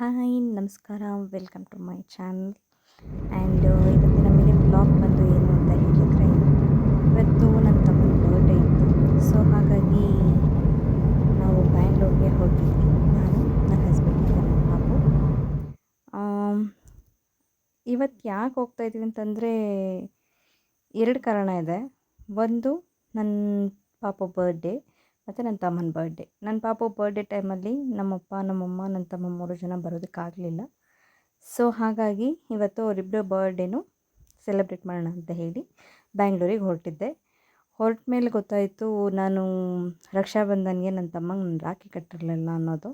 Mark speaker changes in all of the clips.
Speaker 1: Hi ನಮಸ್ಕಾರ, welcome to my channel. And ಇವತ್ತಿನ mini blog ಬಂದು ಏನು ಅಂತ ಹೇಳಿದರೆ, ಇವತ್ತು ನನ್ನ ತಮ್ಮನ ಬರ್ಡೇ ಇತ್ತು. ಸೊ ಹಾಗಾಗಿ ನಾವು ಬ್ಯಾಂಗ್ಳೂರಿಗೆ ಹೋಗಿದ್ವಿ, ನಾನು ನನ್ನ ಹಸ್ಬೆಂಡ್ ಮತ್ತು ನನ್ನ ಪಾಪು. ಇವತ್ತು ಯಾಕೆ ಹೋಗ್ತಾಯಿದ್ದೀವಿ ಅಂತಂದರೆ, ಎರಡು ಕಾರಣ ಇದೆ. ಒಂದು, ನನ್ನ ಪಾಪು ಬರ್ಡೇ ಮತ್ತು ನನ್ನ ತಮ್ಮನ ಬರ್ಡೇ. ನನ್ನ ಪಾಪು ಬರ್ಡೇ ಟೈಮಲ್ಲಿ ನಮ್ಮಪ್ಪ, ನಮ್ಮಮ್ಮ, ನನ್ನ ತಮ್ಮ 3 ಜನ ಬರೋದಕ್ಕಾಗಲಿಲ್ಲ. ಸೊ ಹಾಗಾಗಿ ಇವತ್ತು ಅವರಿಬ್ಬರು ಬರ್ಡೇನೂ ಸೆಲೆಬ್ರೇಟ್ ಮಾಡೋಣ ಅಂತ ಹೇಳಿ ಬ್ಯಾಂಗ್ಳೂರಿಗೆ ಹೊರಟಿದ್ದೆ. ಹೊರಟ ಮೇಲೆ ಗೊತ್ತಾಯಿತು, ನಾನು ರಕ್ಷಾಬಂಧನ್ಗೆ ನನ್ನ ತಮ್ಮಂಗೆ ನಾನು ರಾಖಿ ಕಟ್ಟಿರಲಿಲ್ಲ ಅನ್ನೋದು.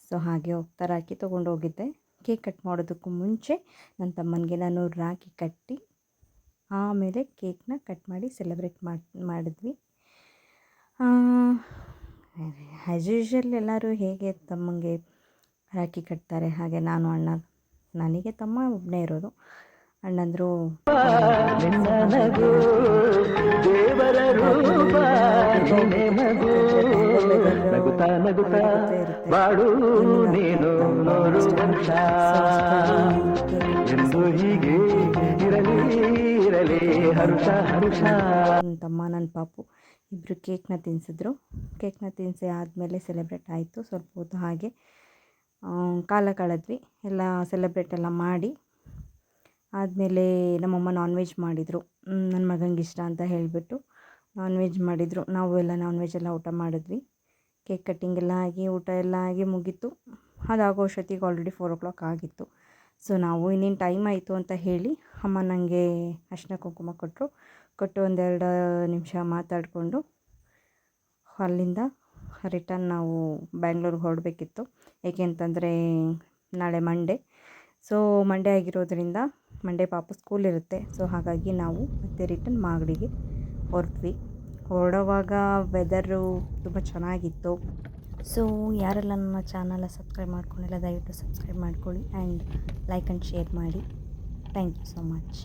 Speaker 1: ಸೊ ಹಾಗೆ ಹೋಗ್ತಾ ರಾಖಿ ತೊಗೊಂಡು ಹೋಗಿದ್ದೆ. ಕೇಕ್ ಕಟ್ ಮಾಡೋದಕ್ಕೂ ಮುಂಚೆ ನನ್ನ ತಮ್ಮನಿಗೆ ನಾನು ರಾಖಿ ಕಟ್ಟಿ ಆಮೇಲೆ ಕೇಕ್ನ ಕಟ್ ಮಾಡಿ ಸೆಲೆಬ್ರೇಟ್ ಮಾಡಿದ್ವಿ. ಆ್ಯಸ್ ಯೂಶ್ವಲ್ ಎಲ್ಲರೂ ಹೇಗೆ ತಮ್ಮಂಗೆ ರಾಖಿ ಕಟ್ತಾರೆ, ಹಾಗೆ ನಾನು ಅಣ್ಣ, ನನಗೆ ತಮ್ಮ ಒಬ್ಬನೇ ಇರೋದು, ಅಣ್ಣಂದರು ತಮ್ಮ ನನ್ನ ಪಾಪು ಇಬ್ಬರು ಕೇಕ್ನ ತಿನ್ನಿಸಿದ್ರು. ಕೇಕ್ನ ತಿನ್ನಿಸಿ ಆದಮೇಲೆ ಸೆಲೆಬ್ರೇಟ್ ಆಯಿತು. ಸ್ವಲ್ಪ ಹೊತ್ತು ಹಾಗೆ ಕಾಲ ಕಳೆದ್ವಿ, ಎಲ್ಲ ಸೆಲೆಬ್ರೇಟ್ ಎಲ್ಲ ಮಾಡಿ ಆದಮೇಲೆ ನಮ್ಮಮ್ಮ ನಾನ್ ವೆಜ್ ಮಾಡಿದರು. ನನ್ನ ಮಗನಿಗೆ ಇಷ್ಟ ಅಂತ ಹೇಳಿಬಿಟ್ಟು ನಾನ್ ವೆಜ್ ಮಾಡಿದರು. ನಾವು ಎಲ್ಲ ನಾನ್ ವೆಜ್ ಎಲ್ಲ ಊಟ ಮಾಡಿದ್ವಿ. ಕೇಕ್ ಕಟ್ಟಿಂಗ್ ಎಲ್ಲ ಆಗಿ ಊಟ ಎಲ್ಲ ಆಗಿ ಮುಗೀತು. ಅದಾಗೋ ಅಷ್ಟೊತ್ತಿಗೆ ಆಲ್ರೆಡಿ 4 o'clock ಆಗಿತ್ತು. ಸೊ ನಾವು ಇನ್ನೇನು ಟೈಮ್ ಆಯಿತು ಅಂತ ಹೇಳಿ ಅಮ್ಮ ನನಗೆ ಅರಿಶಿನ ಕುಂಕುಮ ಕೊಟ್ಟು ಒಂದೆರಡು ನಿಮಿಷ ಮಾತಾಡಿಕೊಂಡು ಅಲ್ಲಿಂದ ರಿಟರ್ನ್ ನಾವು ಬ್ಯಾಂಗ್ಳೂರಿಗೆ ಹೊರಡಬೇಕಿತ್ತು. ಏಕೆ ಅಂತಂದರೆ ನಾಳೆ ಮಂಡೇ. ಸೊ ಮಂಡೇ ಆಗಿರೋದ್ರಿಂದ ಮಂಡೇ ಪಾಪು ಸ್ಕೂಲ್ ಇರುತ್ತೆ. ಸೊ ಹಾಗಾಗಿ ನಾವು ಮತ್ತೆ ರಿಟರ್ನ್ ಮಾಗಡಿಗೆ ಹೊರಡುವಾಗ ವೆದರು ತುಂಬ ಚೆನ್ನಾಗಿತ್ತು. ಸೊ ಯಾರೆಲ್ಲ ನನ್ನ ಚಾನಲ್ನ ಸಬ್ಸ್ಕ್ರೈಬ್ ಮಾಡ್ಕೊಂಡಿಲ್ಲ, ದಯವಿಟ್ಟು ಸಬ್ಸ್ಕ್ರೈಬ್ ಮಾಡ್ಕೊಳ್ಳಿ ಆ್ಯಂಡ್ ಲೈಕ್ ಆ್ಯಂಡ್ ಶೇರ್ ಮಾಡಿ. Thank you so much.